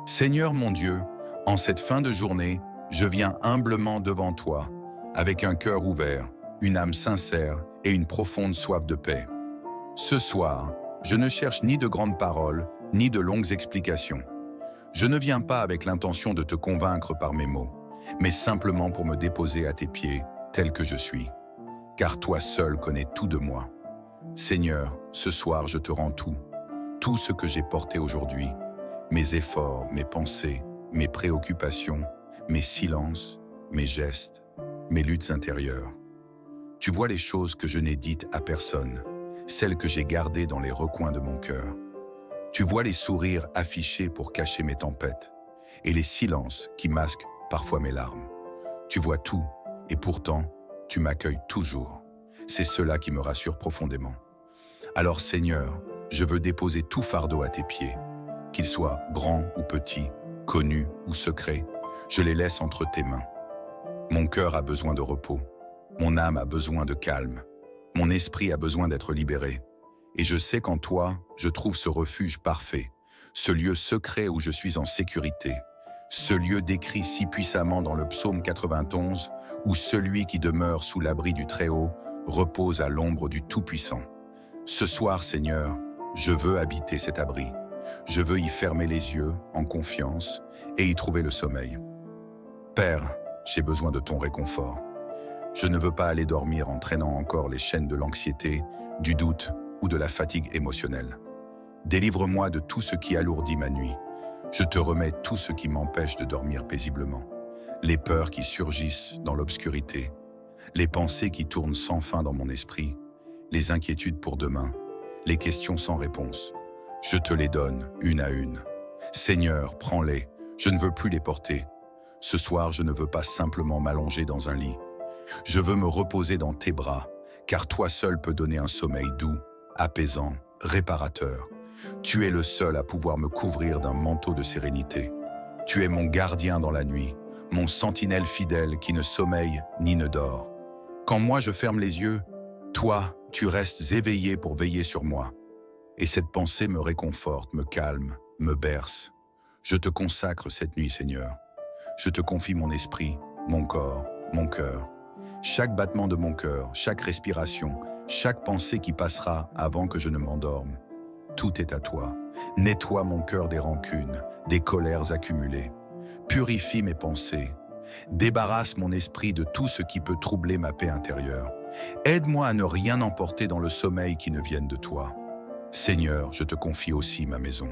Seigneur mon Dieu, en cette fin de journée, je viens humblement devant toi, avec un cœur ouvert, une âme sincère et une profonde soif de paix. Ce soir, je ne cherche ni de grandes paroles, ni de longues explications. Je ne viens pas avec l'intention de te convaincre par mes mots, mais simplement pour me déposer à tes pieds, tel que je suis. Car toi seul connais tout de moi. Seigneur, ce soir je te rends tout ce que j'ai porté aujourd'hui, mes efforts, mes pensées, mes préoccupations, mes silences, mes gestes, mes luttes intérieures. Tu vois les choses que je n'ai dites à personne, celles que j'ai gardées dans les recoins de mon cœur. Tu vois les sourires affichés pour cacher mes tempêtes, et les silences qui masquent parfois mes larmes. Tu vois tout, et pourtant, tu m'accueilles toujours. C'est cela qui me rassure profondément. Alors Seigneur, je veux déposer tout fardeau à tes pieds, qu'il soit grand ou petit, connu ou secret, je les laisse entre tes mains. Mon cœur a besoin de repos, mon âme a besoin de calme, mon esprit a besoin d'être libéré. Et je sais qu'en toi, je trouve ce refuge parfait, ce lieu secret où je suis en sécurité, ce lieu décrit si puissamment dans le psaume 91, où celui qui demeure sous l'abri du Très-Haut repose à l'ombre du Tout-Puissant. Ce soir, Seigneur, je veux habiter cet abri. Je veux y fermer les yeux en confiance et y trouver le sommeil. Père, j'ai besoin de ton réconfort. Je ne veux pas aller dormir en traînant encore les chaînes de l'anxiété, du doute ou de la fatigue émotionnelle. Délivre-moi de tout ce qui alourdit ma nuit. Je te remets tout ce qui m'empêche de dormir paisiblement. Les peurs qui surgissent dans l'obscurité, les pensées qui tournent sans fin dans mon esprit, les inquiétudes pour demain, les questions sans réponse. Je te les donne une à une. Seigneur, prends-les, je ne veux plus les porter. Ce soir, je ne veux pas simplement m'allonger dans un lit. Je veux me reposer dans tes bras, car toi seul peux donner un sommeil doux, apaisant, réparateur. Tu es le seul à pouvoir me couvrir d'un manteau de sérénité. Tu es mon gardien dans la nuit, mon sentinelle fidèle qui ne sommeille ni ne dort. Quand moi je ferme les yeux, toi, tu restes éveillé pour veiller sur moi. Et cette pensée me réconforte, me calme, me berce. Je te consacre cette nuit, Seigneur. Je te confie mon esprit, mon corps, mon cœur. Chaque battement de mon cœur, chaque respiration, chaque pensée qui passera avant que je ne m'endorme. Tout est à toi. Nettoie mon cœur des rancunes, des colères accumulées. Purifie mes pensées. Débarrasse mon esprit de tout ce qui peut troubler ma paix intérieure. Aide-moi à ne rien emporter dans le sommeil qui ne vienne de toi. Seigneur, je te confie aussi ma maison.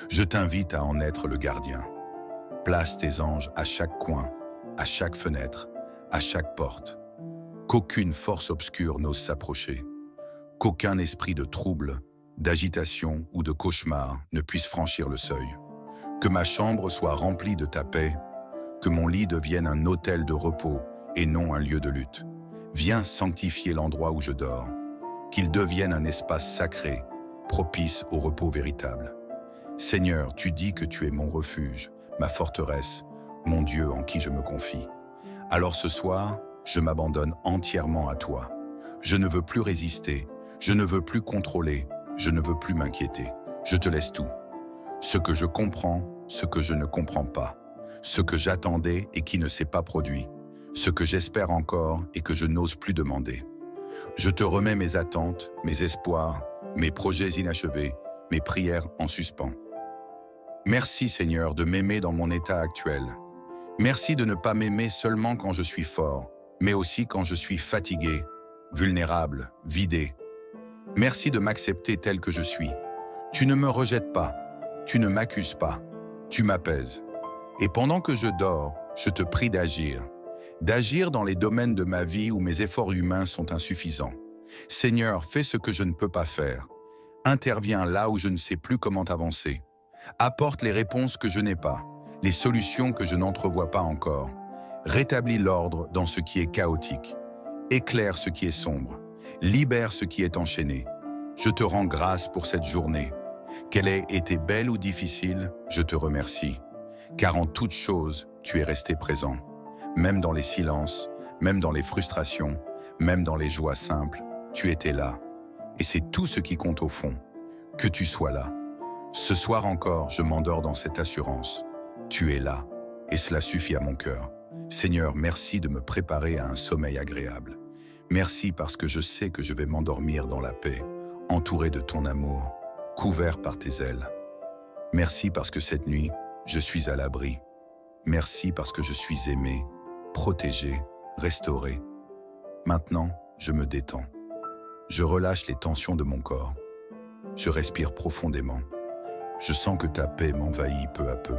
Je t'invite à en être le gardien. Place tes anges à chaque coin, à chaque fenêtre, à chaque porte. Qu'aucune force obscure n'ose s'approcher. Qu'aucun esprit de trouble, d'agitation ou de cauchemar ne puisse franchir le seuil. Que ma chambre soit remplie de ta paix, que mon lit devienne un autel de repos et non un lieu de lutte. Viens sanctifier l'endroit où je dors, qu'il devienne un espace sacré, propice au repos véritable. Seigneur, tu dis que tu es mon refuge, ma forteresse, mon Dieu en qui je me confie. Alors ce soir, je m'abandonne entièrement à toi. Je ne veux plus résister, je ne veux plus contrôler, je ne veux plus m'inquiéter. Je te laisse tout. Ce que je comprends, ce que je ne comprends pas. Ce que j'attendais et qui ne s'est pas produit. Ce que j'espère encore et que je n'ose plus demander. Je te remets mes attentes, mes espoirs, mes projets inachevés, mes prières en suspens. Merci Seigneur de m'aimer dans mon état actuel. Merci de ne pas m'aimer seulement quand je suis fort, mais aussi quand je suis fatigué, vulnérable, vidé. Merci de m'accepter tel que je suis. Tu ne me rejettes pas, tu ne m'accuses pas, tu m'apaises. Et pendant que je dors, je te prie d'agir dans les domaines de ma vie où mes efforts humains sont insuffisants. Seigneur, fais ce que je ne peux pas faire. Interviens là où je ne sais plus comment avancer. Apporte les réponses que je n'ai pas, les solutions que je n'entrevois pas encore. Rétablis l'ordre dans ce qui est chaotique. Éclaire ce qui est sombre. Libère ce qui est enchaîné. Je te rends grâce pour cette journée. Qu'elle ait été belle ou difficile, je te remercie. Car en toute chose, tu es resté présent. Même dans les silences, même dans les frustrations, même dans les joies simples, tu étais là. Et c'est tout ce qui compte au fond. Que tu sois là. Ce soir encore, je m'endors dans cette assurance. Tu es là, et cela suffit à mon cœur. Seigneur, merci de me préparer à un sommeil agréable. Merci parce que je sais que je vais m'endormir dans la paix, entouré de ton amour, couvert par tes ailes. Merci parce que cette nuit, je suis à l'abri. Merci parce que je suis aimé, protégé, restauré. Maintenant, je me détends. Je relâche les tensions de mon corps. Je respire profondément. Je sens que ta paix m'envahit peu à peu.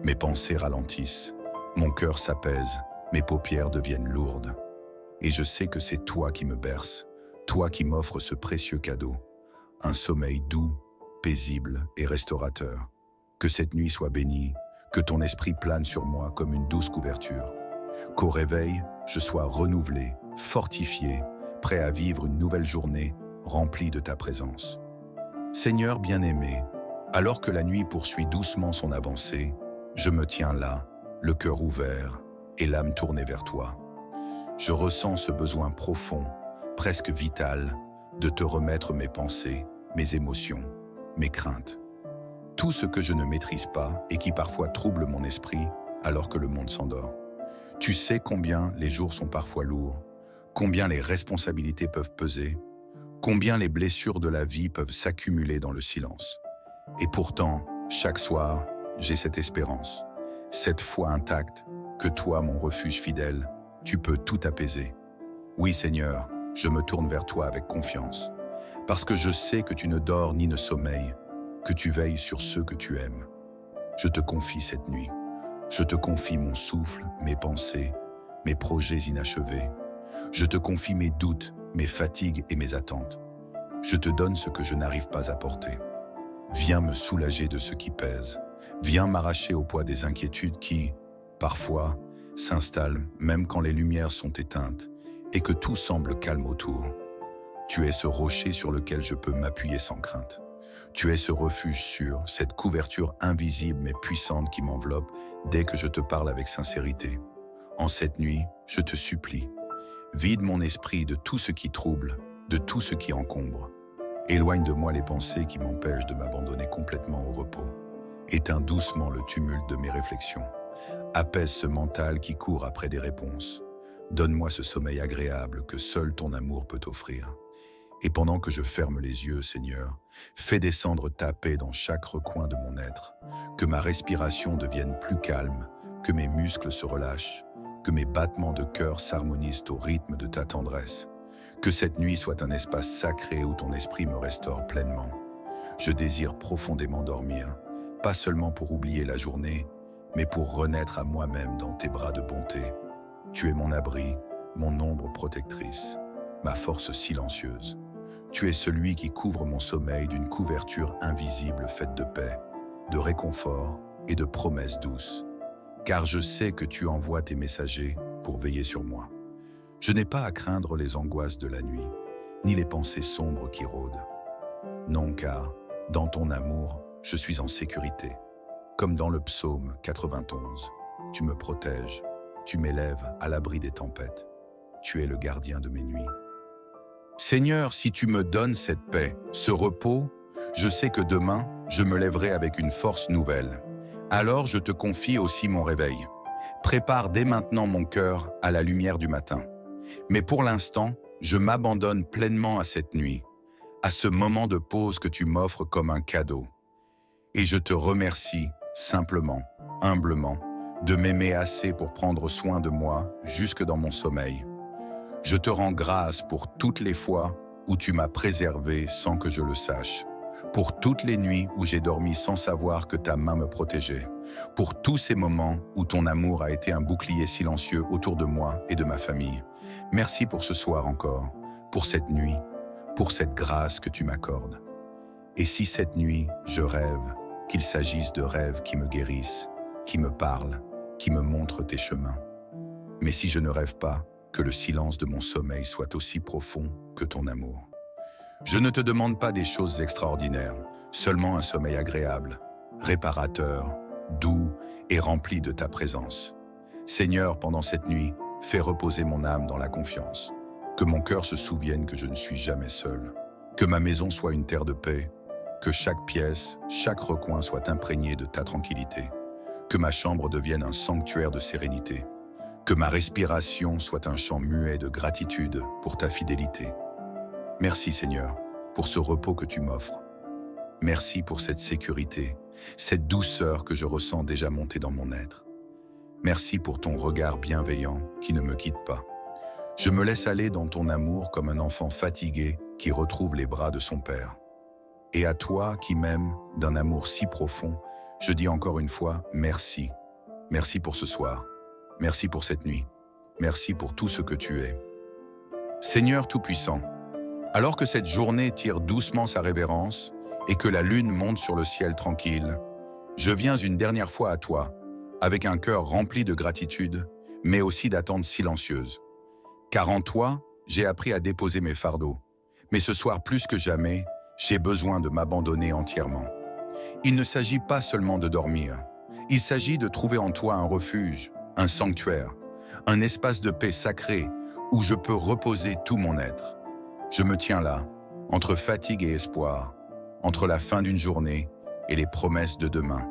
Mes pensées ralentissent. Mon cœur s'apaise. Mes paupières deviennent lourdes. Et je sais que c'est toi qui me berces, toi qui m'offres ce précieux cadeau. Un sommeil doux, paisible et restaurateur. Que cette nuit soit bénie, que ton esprit plane sur moi comme une douce couverture. Qu'au réveil, je sois renouvelé, fortifié, prêt à vivre une nouvelle journée remplie de ta présence. Seigneur bien-aimé, alors que la nuit poursuit doucement son avancée, je me tiens là, le cœur ouvert et l'âme tournée vers toi. Je ressens ce besoin profond, presque vital, de te remettre mes pensées, mes émotions, mes craintes. Tout ce que je ne maîtrise pas et qui parfois trouble mon esprit alors que le monde s'endort. Tu sais combien les jours sont parfois lourds, combien les responsabilités peuvent peser, combien les blessures de la vie peuvent s'accumuler dans le silence. Et pourtant, chaque soir, j'ai cette espérance, cette foi intacte que toi, mon refuge fidèle, tu peux tout apaiser. Oui, Seigneur, je me tourne vers toi avec confiance, parce que je sais que tu ne dors ni ne sommeilles, que tu veilles sur ceux que tu aimes. Je te confie cette nuit. Je te confie mon souffle, mes pensées, mes projets inachevés. Je te confie mes doutes, mes fatigues et mes attentes. Je te donne ce que je n'arrive pas à porter. Viens me soulager de ce qui pèse. Viens m'arracher au poids des inquiétudes qui, parfois, s'installent même quand les lumières sont éteintes et que tout semble calme autour. Tu es ce rocher sur lequel je peux m'appuyer sans crainte. Tu es ce refuge sûr, cette couverture invisible mais puissante qui m'enveloppe dès que je te parle avec sincérité. En cette nuit, je te supplie, vide mon esprit de tout ce qui trouble, de tout ce qui encombre. Éloigne de moi les pensées qui m'empêchent de m'abandonner complètement au repos. Éteins doucement le tumulte de mes réflexions. Apaise ce mental qui court après des réponses. Donne-moi ce sommeil agréable que seul ton amour peut offrir. Et pendant que je ferme les yeux, Seigneur, fais descendre ta paix dans chaque recoin de mon être, que ma respiration devienne plus calme, que mes muscles se relâchent, que mes battements de cœur s'harmonisent au rythme de ta tendresse, que cette nuit soit un espace sacré où ton esprit me restaure pleinement. Je désire profondément dormir, pas seulement pour oublier la journée, mais pour renaître à moi-même dans tes bras de bonté. Tu es mon abri, mon ombre protectrice, ma force silencieuse. Tu es celui qui couvre mon sommeil d'une couverture invisible faite de paix, de réconfort et de promesses douces. Car je sais que tu envoies tes messagers pour veiller sur moi. Je n'ai pas à craindre les angoisses de la nuit, ni les pensées sombres qui rôdent. Non, car, dans ton amour, je suis en sécurité. Comme dans le psaume 91, tu me protèges, tu m'élèves à l'abri des tempêtes. Tu es le gardien de mes nuits. Seigneur, si tu me donnes cette paix, ce repos, je sais que demain, je me lèverai avec une force nouvelle. Alors je te confie aussi mon réveil. Prépare dès maintenant mon cœur à la lumière du matin. Mais pour l'instant, je m'abandonne pleinement à cette nuit, à ce moment de pause que tu m'offres comme un cadeau. Et je te remercie, simplement, humblement, de m'aimer assez pour prendre soin de moi jusque dans mon sommeil. Je te rends grâce pour toutes les fois où tu m'as préservé sans que je le sache, pour toutes les nuits où j'ai dormi sans savoir que ta main me protégeait, pour tous ces moments où ton amour a été un bouclier silencieux autour de moi et de ma famille. Merci pour ce soir encore, pour cette nuit, pour cette grâce que tu m'accordes. Et si cette nuit, je rêve, qu'il s'agisse de rêves qui me guérissent, qui me parlent, qui me montrent tes chemins. Mais si je ne rêve pas, que le silence de mon sommeil soit aussi profond que ton amour. Je ne te demande pas des choses extraordinaires, seulement un sommeil agréable, réparateur, doux et rempli de ta présence. Seigneur, pendant cette nuit, fais reposer mon âme dans la confiance. Que mon cœur se souvienne que je ne suis jamais seul. Que ma maison soit une terre de paix. Que chaque pièce, chaque recoin soit imprégné de ta tranquillité. Que ma chambre devienne un sanctuaire de sérénité. Que ma respiration soit un chant muet de gratitude pour ta fidélité. Merci Seigneur pour ce repos que tu m'offres. Merci pour cette sécurité, cette douceur que je ressens déjà monter dans mon être. Merci pour ton regard bienveillant qui ne me quitte pas. Je me laisse aller dans ton amour comme un enfant fatigué qui retrouve les bras de son père. Et à toi qui m'aimes d'un amour si profond, je dis encore une fois merci. Merci pour ce soir. Merci pour cette nuit. Merci pour tout ce que tu es. Seigneur Tout-Puissant, alors que cette journée tire doucement sa révérence et que la lune monte sur le ciel tranquille, je viens une dernière fois à toi, avec un cœur rempli de gratitude, mais aussi d'attente silencieuse. Car en toi, j'ai appris à déposer mes fardeaux. Mais ce soir, plus que jamais, j'ai besoin de m'abandonner entièrement. Il ne s'agit pas seulement de dormir. Il s'agit de trouver en toi un refuge, un sanctuaire, un espace de paix sacré où je peux reposer tout mon être. Je me tiens là, entre fatigue et espoir, entre la fin d'une journée et les promesses de demain.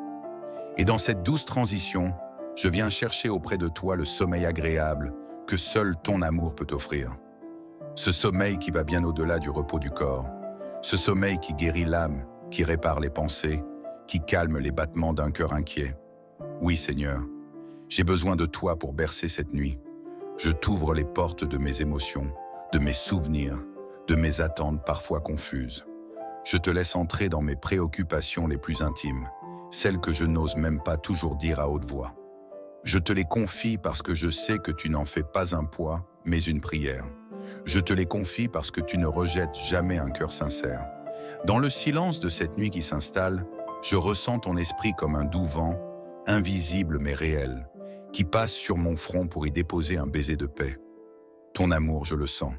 Et dans cette douce transition, je viens chercher auprès de toi le sommeil agréable que seul ton amour peut offrir. Ce sommeil qui va bien au-delà du repos du corps, ce sommeil qui guérit l'âme, qui répare les pensées, qui calme les battements d'un cœur inquiet. Oui, Seigneur, j'ai besoin de toi pour bercer cette nuit. Je t'ouvre les portes de mes émotions, de mes souvenirs, de mes attentes parfois confuses. Je te laisse entrer dans mes préoccupations les plus intimes, celles que je n'ose même pas toujours dire à haute voix. Je te les confie parce que je sais que tu n'en fais pas un poids, mais une prière. Je te les confie parce que tu ne rejettes jamais un cœur sincère. Dans le silence de cette nuit qui s'installe, je ressens ton esprit comme un doux vent, invisible mais réel, qui passe sur mon front pour y déposer un baiser de paix. Ton amour, je le sens.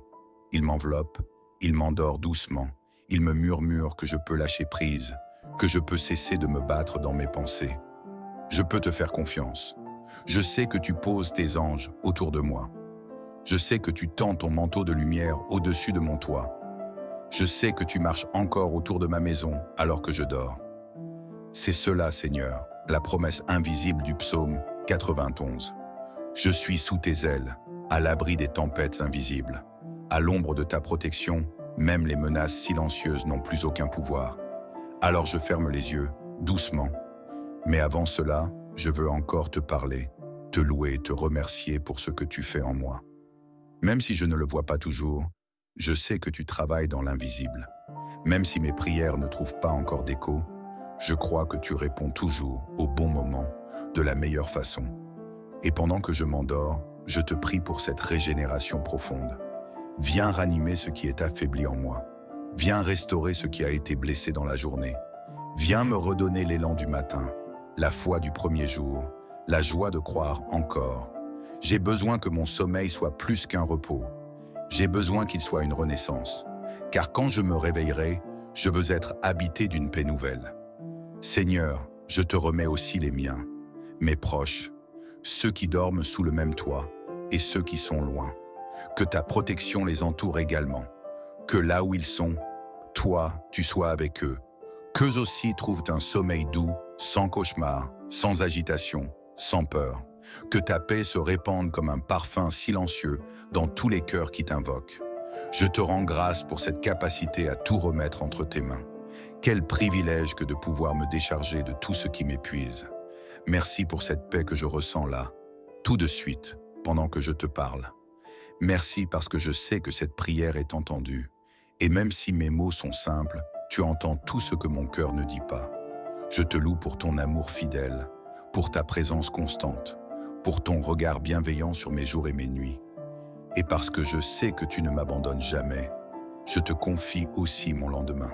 Il m'enveloppe, il m'endort doucement, il me murmure que je peux lâcher prise, que je peux cesser de me battre dans mes pensées. Je peux te faire confiance. Je sais que tu poses tes anges autour de moi. Je sais que tu tends ton manteau de lumière au-dessus de mon toit. Je sais que tu marches encore autour de ma maison alors que je dors. C'est cela, Seigneur, la promesse invisible du psaume 91. Je suis sous tes ailes, à l'abri des tempêtes invisibles. À l'ombre de ta protection, même les menaces silencieuses n'ont plus aucun pouvoir. Alors je ferme les yeux, doucement. Mais avant cela, je veux encore te parler, te louer et te remercier pour ce que tu fais en moi. Même si je ne le vois pas toujours, je sais que tu travailles dans l'invisible. Même si mes prières ne trouvent pas encore d'écho, je crois que tu réponds toujours, au bon moment, de la meilleure façon. Et pendant que je m'endors, je te prie pour cette régénération profonde. Viens ranimer ce qui est affaibli en moi. Viens restaurer ce qui a été blessé dans la journée. Viens me redonner l'élan du matin, la foi du premier jour, la joie de croire encore. J'ai besoin que mon sommeil soit plus qu'un repos. J'ai besoin qu'il soit une renaissance. Car quand je me réveillerai, je veux être habité d'une paix nouvelle. Seigneur, je te remets aussi les miens, mes proches, ceux qui dorment sous le même toit et ceux qui sont loin. Que ta protection les entoure également. Que là où ils sont, toi, tu sois avec eux. Qu'eux aussi trouvent un sommeil doux, sans cauchemar, sans agitation, sans peur. Que ta paix se répande comme un parfum silencieux dans tous les cœurs qui t'invoquent. Je te rends grâce pour cette capacité à tout remettre entre tes mains. Quel privilège que de pouvoir me décharger de tout ce qui m'épuise. Merci pour cette paix que je ressens là, tout de suite, pendant que je te parle. Merci parce que je sais que cette prière est entendue. Et même si mes mots sont simples, tu entends tout ce que mon cœur ne dit pas. Je te loue pour ton amour fidèle, pour ta présence constante, pour ton regard bienveillant sur mes jours et mes nuits. Et parce que je sais que tu ne m'abandonnes jamais, je te confie aussi mon lendemain.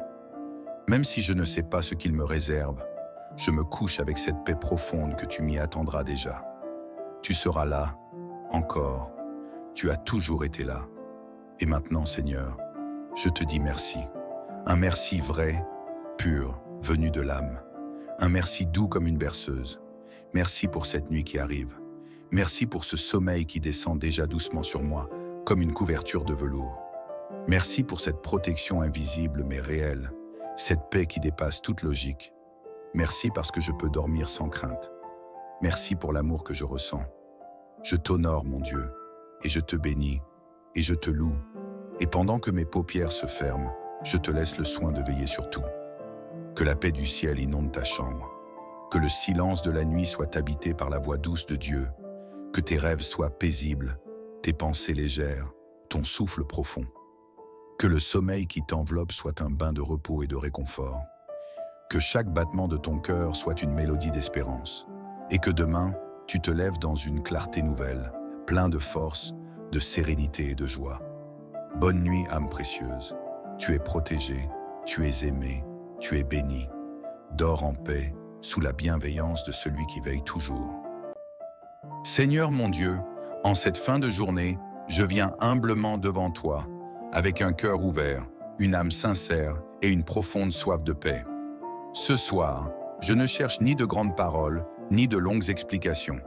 Même si je ne sais pas ce qu'il me réserve, je me couche avec cette paix profonde que tu m'y attendras déjà. Tu seras là, encore. Tu as toujours été là. Et maintenant, Seigneur, je te dis merci. Un merci vrai, pur, venu de l'âme. Un merci doux comme une berceuse. Merci pour cette nuit qui arrive. Merci pour ce sommeil qui descend déjà doucement sur moi, comme une couverture de velours. Merci pour cette protection invisible mais réelle. cette paix qui dépasse toute logique. Merci parce que je peux dormir sans crainte. Merci pour l'amour que je ressens. Je t'honore, mon Dieu, et je te bénis, et je te loue. Et pendant que mes paupières se ferment, je te laisse le soin de veiller sur tout. Que la paix du ciel inonde ta chambre. Que le silence de la nuit soit habité par la voix douce de Dieu. Que tes rêves soient paisibles, tes pensées légères, ton souffle profond. Que le sommeil qui t'enveloppe soit un bain de repos et de réconfort. Que chaque battement de ton cœur soit une mélodie d'espérance. Et que demain, tu te lèves dans une clarté nouvelle, plein de force, de sérénité et de joie. Bonne nuit, âme précieuse. Tu es protégée, tu es aimée, tu es bénie. Dors en paix, sous la bienveillance de celui qui veille toujours. Seigneur mon Dieu, en cette fin de journée, je viens humblement devant toi, avec un cœur ouvert, une âme sincère et une profonde soif de paix. Ce soir, je ne cherche ni de grandes paroles, ni de longues explications.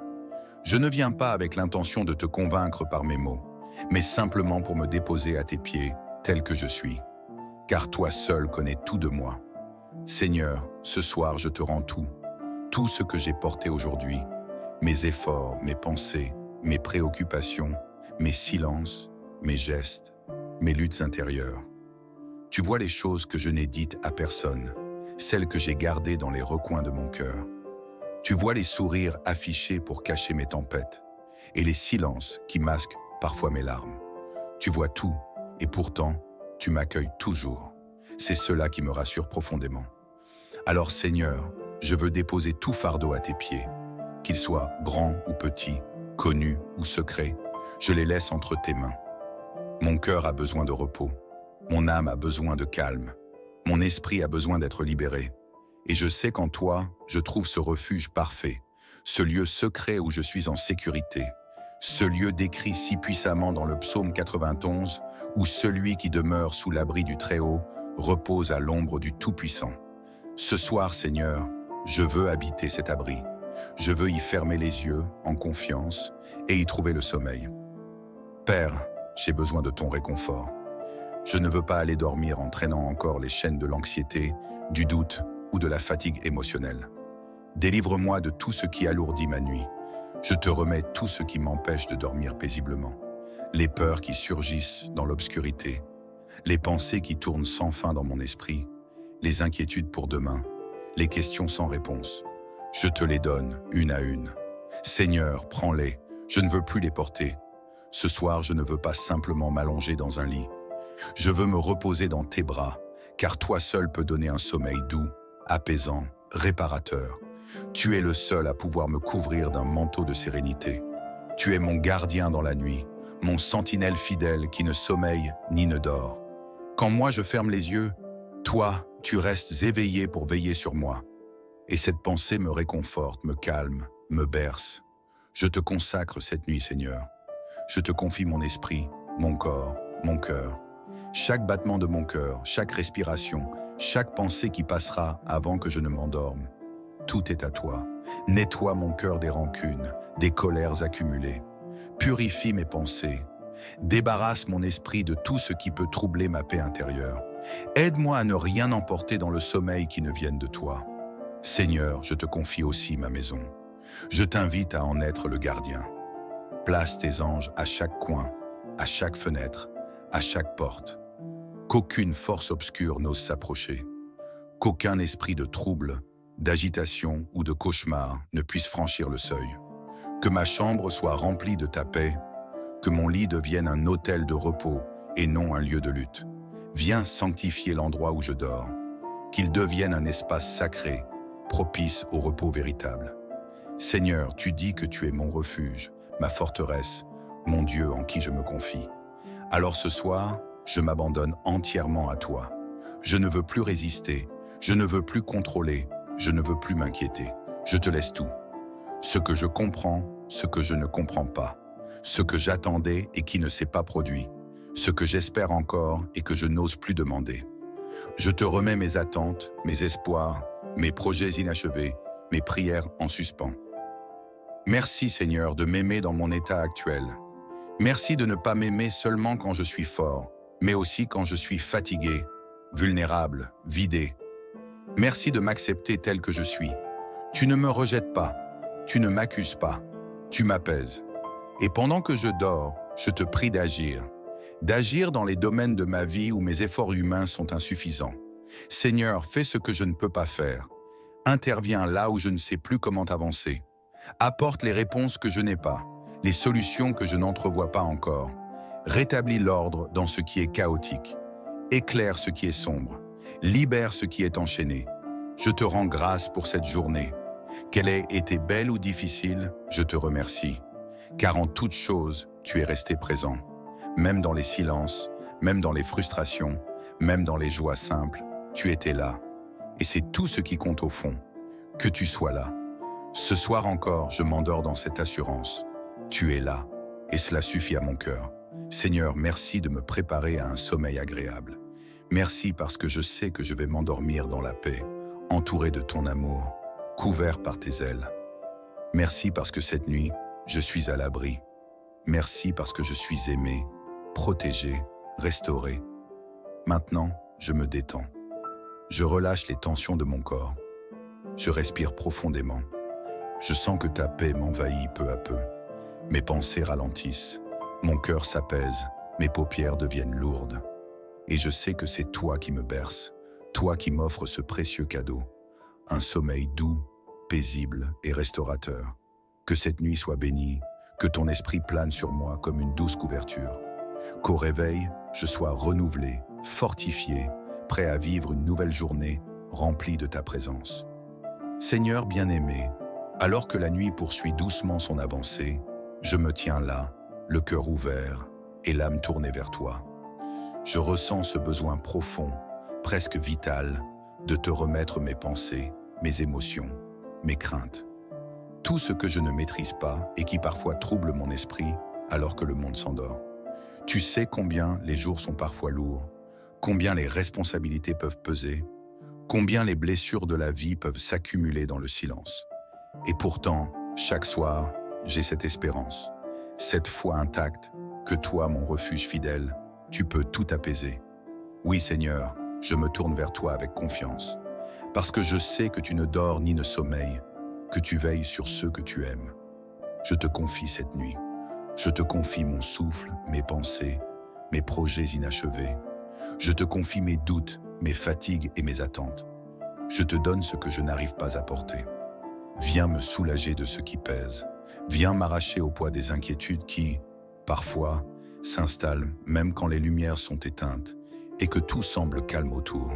Je ne viens pas avec l'intention de te convaincre par mes mots, mais simplement pour me déposer à tes pieds, tel que je suis. Car toi seul connais tout de moi. Seigneur, ce soir je te rends tout ce que j'ai porté aujourd'hui, mes efforts, mes pensées, mes préoccupations, mes silences, mes gestes, mes luttes intérieures. Tu vois les choses que je n'ai dites à personne, celles que j'ai gardées dans les recoins de mon cœur. Tu vois les sourires affichés pour cacher mes tempêtes, et les silences qui masquent parfois mes larmes. Tu vois tout, et pourtant, tu m'accueilles toujours. C'est cela qui me rassure profondément. Alors Seigneur, je veux déposer tout fardeau à tes pieds, qu'il soit grand ou petit, connu ou secret, je les laisse entre tes mains. Mon cœur a besoin de repos, mon âme a besoin de calme, mon esprit a besoin d'être libéré. Et je sais qu'en toi, je trouve ce refuge parfait, ce lieu secret où je suis en sécurité, ce lieu décrit si puissamment dans le psaume 91, où celui qui demeure sous l'abri du Très-Haut repose à l'ombre du Tout-Puissant. Ce soir, Seigneur, je veux habiter cet abri. Je veux y fermer les yeux, en confiance, et y trouver le sommeil. Père, j'ai besoin de ton réconfort. Je ne veux pas aller dormir en traînant encore les chaînes de l'anxiété, du doute ou de la fatigue émotionnelle. Délivre-moi de tout ce qui alourdit ma nuit. Je te remets tout ce qui m'empêche de dormir paisiblement. Les peurs qui surgissent dans l'obscurité, les pensées qui tournent sans fin dans mon esprit, les inquiétudes pour demain, les questions sans réponse. Je te les donne une à une. Seigneur, prends-les, je ne veux plus les porter. Ce soir, je ne veux pas simplement m'allonger dans un lit. Je veux me reposer dans tes bras, car toi seul peux donner un sommeil doux, apaisant, réparateur. Tu es le seul à pouvoir me couvrir d'un manteau de sérénité. Tu es mon gardien dans la nuit, mon sentinelle fidèle qui ne sommeille ni ne dort. Quand moi je ferme les yeux, toi, tu restes éveillé pour veiller sur moi. Et cette pensée me réconforte, me calme, me berce. Je te consacre cette nuit, Seigneur. Je te confie mon esprit, mon corps, mon cœur. Chaque battement de mon cœur, chaque respiration, chaque pensée qui passera avant que je ne m'endorme. Tout est à toi. Nettoie mon cœur des rancunes, des colères accumulées. Purifie mes pensées. Débarrasse mon esprit de tout ce qui peut troubler ma paix intérieure. Aide-moi à ne rien emporter dans le sommeil qui ne vienne de toi. Seigneur, je te confie aussi ma maison. Je t'invite à en être le gardien. Place tes anges à chaque coin, à chaque fenêtre, à chaque porte. Qu'aucune force obscure n'ose s'approcher. Qu'aucun esprit de trouble, d'agitation ou de cauchemar ne puisse franchir le seuil. Que ma chambre soit remplie de ta paix, que mon lit devienne un autel de repos et non un lieu de lutte. Viens sanctifier l'endroit où je dors, qu'il devienne un espace sacré, propice au repos véritable. Seigneur, tu dis que tu es mon refuge, ma forteresse, mon Dieu en qui je me confie. Alors ce soir, je m'abandonne entièrement à toi. Je ne veux plus résister, je ne veux plus contrôler, je ne veux plus m'inquiéter. Je te laisse tout. Ce que je comprends, ce que je ne comprends pas. Ce que j'attendais et qui ne s'est pas produit. Ce que j'espère encore et que je n'ose plus demander. Je te remets mes attentes, mes espoirs, mes projets inachevés, mes prières en suspens. Merci Seigneur de m'aimer dans mon état actuel. Merci de ne pas m'aimer seulement quand je suis fort, mais aussi quand je suis fatigué, vulnérable, vidé. Merci de m'accepter tel que je suis. Tu ne me rejettes pas, tu ne m'accuses pas, tu m'apaises. Et pendant que je dors, je te prie d'agir dans les domaines de ma vie où mes efforts humains sont insuffisants. Seigneur, fais ce que je ne peux pas faire. Interviens là où je ne sais plus comment avancer. Apporte les réponses que je n'ai pas, les solutions que je n'entrevois pas encore. Rétablis l'ordre dans ce qui est chaotique. Éclaire ce qui est sombre. Libère ce qui est enchaîné. Je te rends grâce pour cette journée. Qu'elle ait été belle ou difficile, je te remercie. Car en toute chose, tu es resté présent. Même dans les silences, même dans les frustrations, même dans les joies simples, tu étais là. Et c'est tout ce qui compte au fond, que tu sois là. Ce soir encore, je m'endors dans cette assurance. Tu es là, et cela suffit à mon cœur. Seigneur, merci de me préparer à un sommeil agréable. Merci parce que je sais que je vais m'endormir dans la paix, entouré de ton amour, couvert par tes ailes. Merci parce que cette nuit, je suis à l'abri. Merci parce que je suis aimé, protégé, restauré. Maintenant, je me détends. Je relâche les tensions de mon corps. Je respire profondément. Je sens que ta paix m'envahit peu à peu. Mes pensées ralentissent. Mon cœur s'apaise. Mes paupières deviennent lourdes. Et je sais que c'est toi qui me berces, toi qui m'offres ce précieux cadeau. Un sommeil doux, paisible et restaurateur. Que cette nuit soit bénie, que ton esprit plane sur moi comme une douce couverture. Qu'au réveil, je sois renouvelé, fortifié, prêt à vivre une nouvelle journée remplie de ta présence. Seigneur bien-aimé, alors que la nuit poursuit doucement son avancée, je me tiens là, le cœur ouvert et l'âme tournée vers toi. Je ressens ce besoin profond, presque vital, de te remettre mes pensées, mes émotions, mes craintes. Tout ce que je ne maîtrise pas et qui parfois trouble mon esprit alors que le monde s'endort. Tu sais combien les jours sont parfois lourds, combien les responsabilités peuvent peser, combien les blessures de la vie peuvent s'accumuler dans le silence. Et pourtant, chaque soir, j'ai cette espérance, cette foi intacte que toi, mon refuge fidèle, tu peux tout apaiser. Oui, Seigneur, je me tourne vers toi avec confiance, parce que je sais que tu ne dors ni ne sommeilles, que tu veilles sur ceux que tu aimes. Je te confie cette nuit. Je te confie mon souffle, mes pensées, mes projets inachevés. Je te confie mes doutes, mes fatigues et mes attentes. Je te donne ce que je n'arrive pas à porter. Viens me soulager de ce qui pèse. Viens m'arracher au poids des inquiétudes qui, parfois, s'installent même quand les lumières sont éteintes et que tout semble calme autour.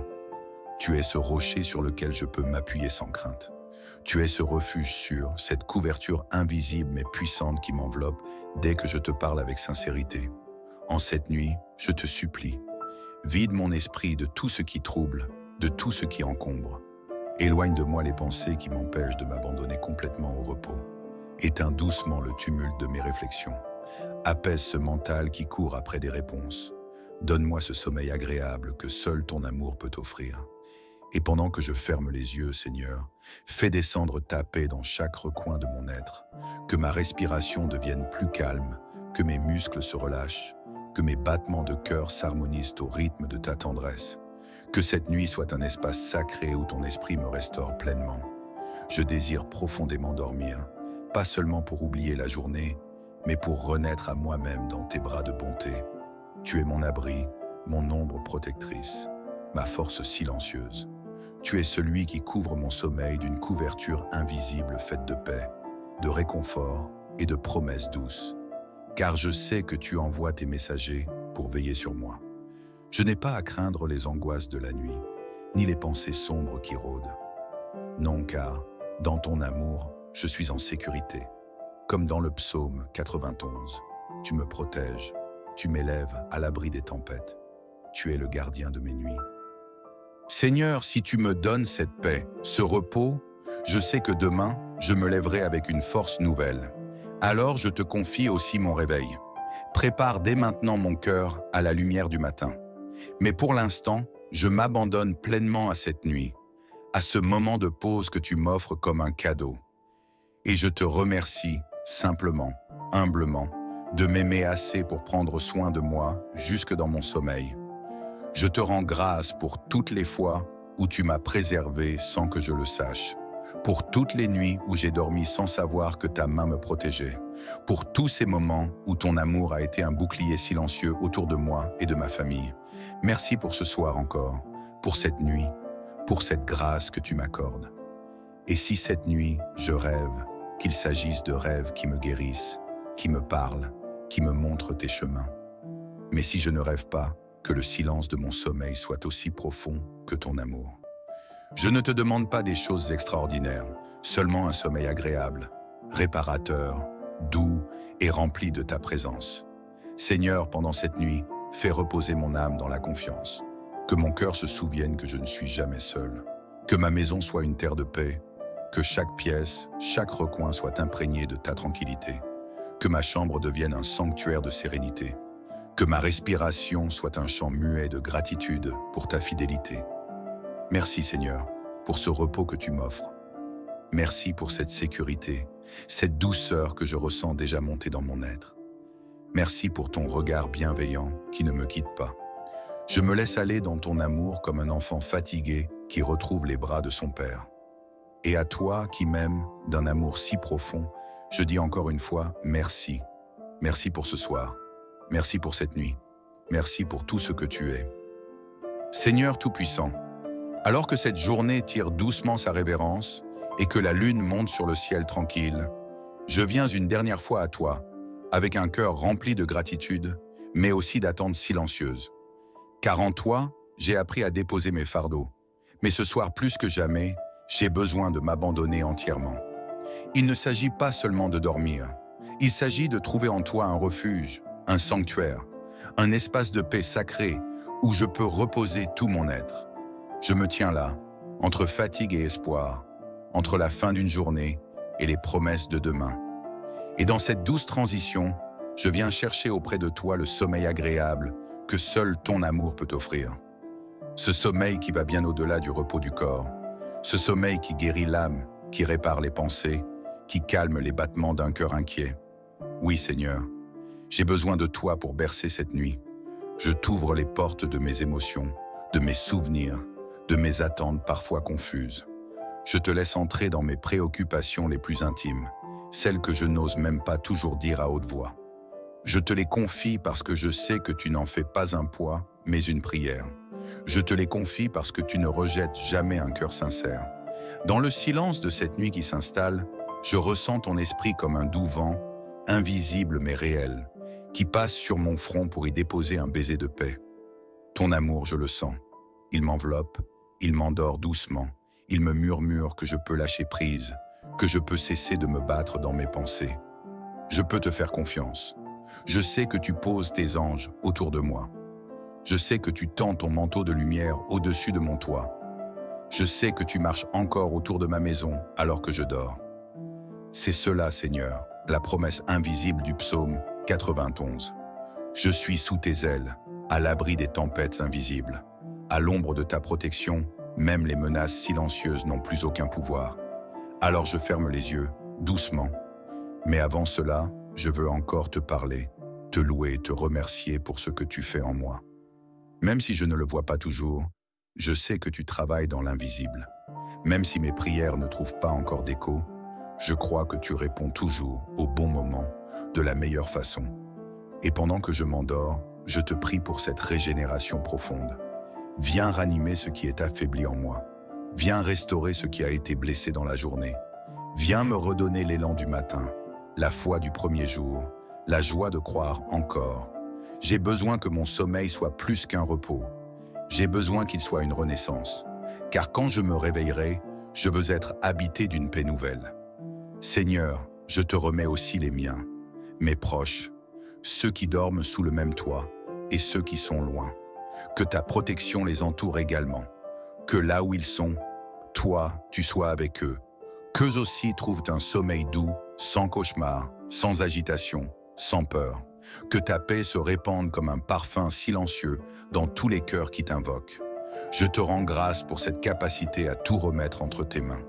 Tu es ce rocher sur lequel je peux m'appuyer sans crainte. Tu es ce refuge sûr, cette couverture invisible mais puissante qui m'enveloppe dès que je te parle avec sincérité. En cette nuit, je te supplie, vide mon esprit de tout ce qui trouble, de tout ce qui encombre. Éloigne de moi les pensées qui m'empêchent de m'abandonner complètement au repos. Éteins doucement le tumulte de mes réflexions. Apaise ce mental qui court après des réponses. Donne-moi ce sommeil agréable que seul ton amour peut offrir. Et pendant que je ferme les yeux, Seigneur, fais descendre ta paix dans chaque recoin de mon être, que ma respiration devienne plus calme, que mes muscles se relâchent, que mes battements de cœur s'harmonisent au rythme de ta tendresse, que cette nuit soit un espace sacré où ton esprit me restaure pleinement. Je désire profondément dormir, pas seulement pour oublier la journée, mais pour renaître à moi-même dans tes bras de bonté. Tu es mon abri, mon ombre protectrice, ma force silencieuse. Tu es celui qui couvre mon sommeil d'une couverture invisible faite de paix, de réconfort et de promesses douces. Car je sais que tu envoies tes messagers pour veiller sur moi. Je n'ai pas à craindre les angoisses de la nuit, ni les pensées sombres qui rôdent. Non, car, dans ton amour, je suis en sécurité. Comme dans le psaume 91, tu me protèges, tu m'élèves à l'abri des tempêtes. Tu es le gardien de mes nuits. Seigneur, si tu me donnes cette paix, ce repos, je sais que demain, je me lèverai avec une force nouvelle. Alors je te confie aussi mon réveil. Prépare dès maintenant mon cœur à la lumière du matin. Mais pour l'instant, je m'abandonne pleinement à cette nuit, à ce moment de pause que tu m'offres comme un cadeau. Et je te remercie, simplement, humblement, de m'aimer assez pour prendre soin de moi jusque dans mon sommeil. Je te rends grâce pour toutes les fois où tu m'as préservé sans que je le sache, pour toutes les nuits où j'ai dormi sans savoir que ta main me protégeait, pour tous ces moments où ton amour a été un bouclier silencieux autour de moi et de ma famille. Merci pour ce soir encore, pour cette nuit, pour cette grâce que tu m'accordes. Et si cette nuit, je rêve, qu'il s'agisse de rêves qui me guérissent, qui me parlent, qui me montrent tes chemins. Mais si je ne rêve pas, que le silence de mon sommeil soit aussi profond que ton amour. Je ne te demande pas des choses extraordinaires, seulement un sommeil agréable, réparateur, doux et rempli de ta présence. Seigneur, pendant cette nuit, fais reposer mon âme dans la confiance. Que mon cœur se souvienne que je ne suis jamais seul. Que ma maison soit une terre de paix. Que chaque pièce, chaque recoin soit imprégné de ta tranquillité. Que ma chambre devienne un sanctuaire de sérénité. Que ma respiration soit un chant muet de gratitude pour ta fidélité. Merci Seigneur, pour ce repos que tu m'offres. Merci pour cette sécurité, cette douceur que je ressens déjà monter dans mon être. Merci pour ton regard bienveillant qui ne me quitte pas. Je me laisse aller dans ton amour comme un enfant fatigué qui retrouve les bras de son père. Et à toi qui m'aimes d'un amour si profond, je dis encore une fois merci. Merci pour ce soir. Merci pour cette nuit. Merci pour tout ce que tu es. Seigneur Tout-Puissant, alors que cette journée tire doucement sa révérence et que la lune monte sur le ciel tranquille, je viens une dernière fois à toi, avec un cœur rempli de gratitude, mais aussi d'attente silencieuse. Car en toi, j'ai appris à déposer mes fardeaux. Mais ce soir, plus que jamais, j'ai besoin de m'abandonner entièrement. Il ne s'agit pas seulement de dormir. Il s'agit de trouver en toi un refuge, un sanctuaire, un espace de paix sacré où je peux reposer tout mon être. Je me tiens là, entre fatigue et espoir, entre la fin d'une journée et les promesses de demain. Et dans cette douce transition, je viens chercher auprès de toi le sommeil agréable que seul ton amour peut offrir. Ce sommeil qui va bien au-delà du repos du corps, ce sommeil qui guérit l'âme, qui répare les pensées, qui calme les battements d'un cœur inquiet. Oui Seigneur, j'ai besoin de toi pour bercer cette nuit. Je t'ouvre les portes de mes émotions, de mes souvenirs, de mes attentes parfois confuses. Je te laisse entrer dans mes préoccupations les plus intimes, celles que je n'ose même pas toujours dire à haute voix. Je te les confie parce que je sais que tu n'en fais pas un poids, mais une prière. Je te les confie parce que tu ne rejettes jamais un cœur sincère. Dans le silence de cette nuit qui s'installe, je ressens ton esprit comme un doux vent, invisible mais réel, qui passe sur mon front pour y déposer un baiser de paix. Ton amour, je le sens. Il m'enveloppe, il m'endort doucement, il me murmure que je peux lâcher prise, que je peux cesser de me battre dans mes pensées. Je peux te faire confiance. Je sais que tu poses tes anges autour de moi. Je sais que tu tends ton manteau de lumière au-dessus de mon toit. Je sais que tu marches encore autour de ma maison alors que je dors. C'est cela, Seigneur, la promesse invisible du psaume 91. Je suis sous tes ailes, à l'abri des tempêtes invisibles. À l'ombre de ta protection, même les menaces silencieuses n'ont plus aucun pouvoir. Alors je ferme les yeux, doucement. Mais avant cela, je veux encore te parler, te louer, te remercier pour ce que tu fais en moi. Même si je ne le vois pas toujours, je sais que tu travailles dans l'invisible. Même si mes prières ne trouvent pas encore d'écho, je crois que tu réponds toujours au bon moment, de la meilleure façon. Et pendant que je m'endors, je te prie pour cette régénération profonde. Viens ranimer ce qui est affaibli en moi. Viens restaurer ce qui a été blessé dans la journée. Viens me redonner l'élan du matin, la foi du premier jour, la joie de croire encore. J'ai besoin que mon sommeil soit plus qu'un repos. J'ai besoin qu'il soit une renaissance. Car quand je me réveillerai, je veux être habité d'une paix nouvelle. Seigneur, je te remets aussi les miens, mes proches, ceux qui dorment sous le même toit et ceux qui sont loin. Que ta protection les entoure également. Que là où ils sont, toi, tu sois avec eux. Qu'eux aussi trouvent un sommeil doux, sans cauchemar, sans agitation, sans peur. Que ta paix se répande comme un parfum silencieux dans tous les cœurs qui t'invoquent. Je te rends grâce pour cette capacité à tout remettre entre tes mains.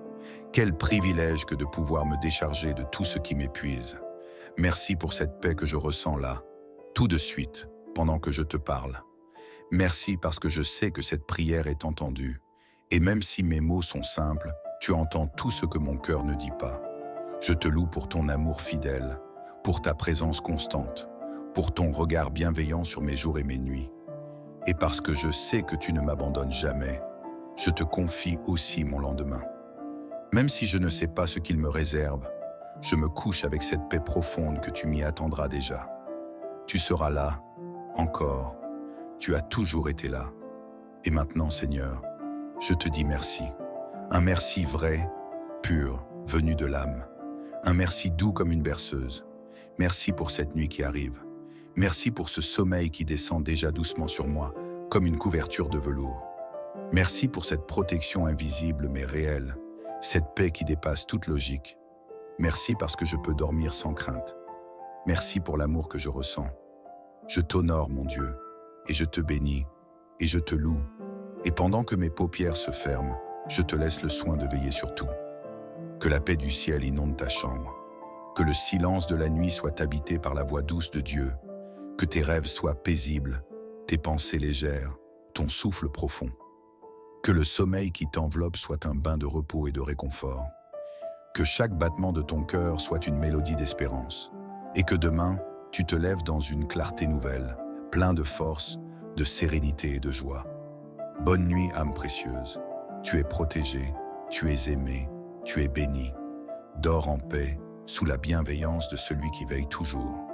Quel privilège que de pouvoir me décharger de tout ce qui m'épuise. Merci pour cette paix que je ressens là, tout de suite, pendant que je te parle. Merci parce que je sais que cette prière est entendue. Et même si mes mots sont simples, tu entends tout ce que mon cœur ne dit pas. Je te loue pour ton amour fidèle, pour ta présence constante, pour ton regard bienveillant sur mes jours et mes nuits. Et parce que je sais que tu ne m'abandonnes jamais, je te confie aussi mon lendemain. Même si je ne sais pas ce qu'il me réserve, je me couche avec cette paix profonde que tu m'y attendras déjà. Tu seras là, encore. Tu as toujours été là. Et maintenant, Seigneur, je te dis merci. Un merci vrai, pur, venu de l'âme. Un merci doux comme une berceuse. Merci pour cette nuit qui arrive. Merci pour ce sommeil qui descend déjà doucement sur moi, comme une couverture de velours. Merci pour cette protection invisible mais réelle, cette paix qui dépasse toute logique. Merci parce que je peux dormir sans crainte. Merci pour l'amour que je ressens. Je t'honore, mon Dieu, et je te bénis, et je te loue. Et pendant que mes paupières se ferment, je te laisse le soin de veiller sur tout. Que la paix du ciel inonde ta chambre. Que le silence de la nuit soit habité par la voix douce de Dieu. Que tes rêves soient paisibles, tes pensées légères, ton souffle profond. Que le sommeil qui t'enveloppe soit un bain de repos et de réconfort. Que chaque battement de ton cœur soit une mélodie d'espérance. Et que demain, tu te lèves dans une clarté nouvelle, plein de force, de sérénité et de joie. Bonne nuit, âme précieuse. Tu es protégée, tu es aimée, tu es bénie. Dors en paix, sous la bienveillance de celui qui veille toujours.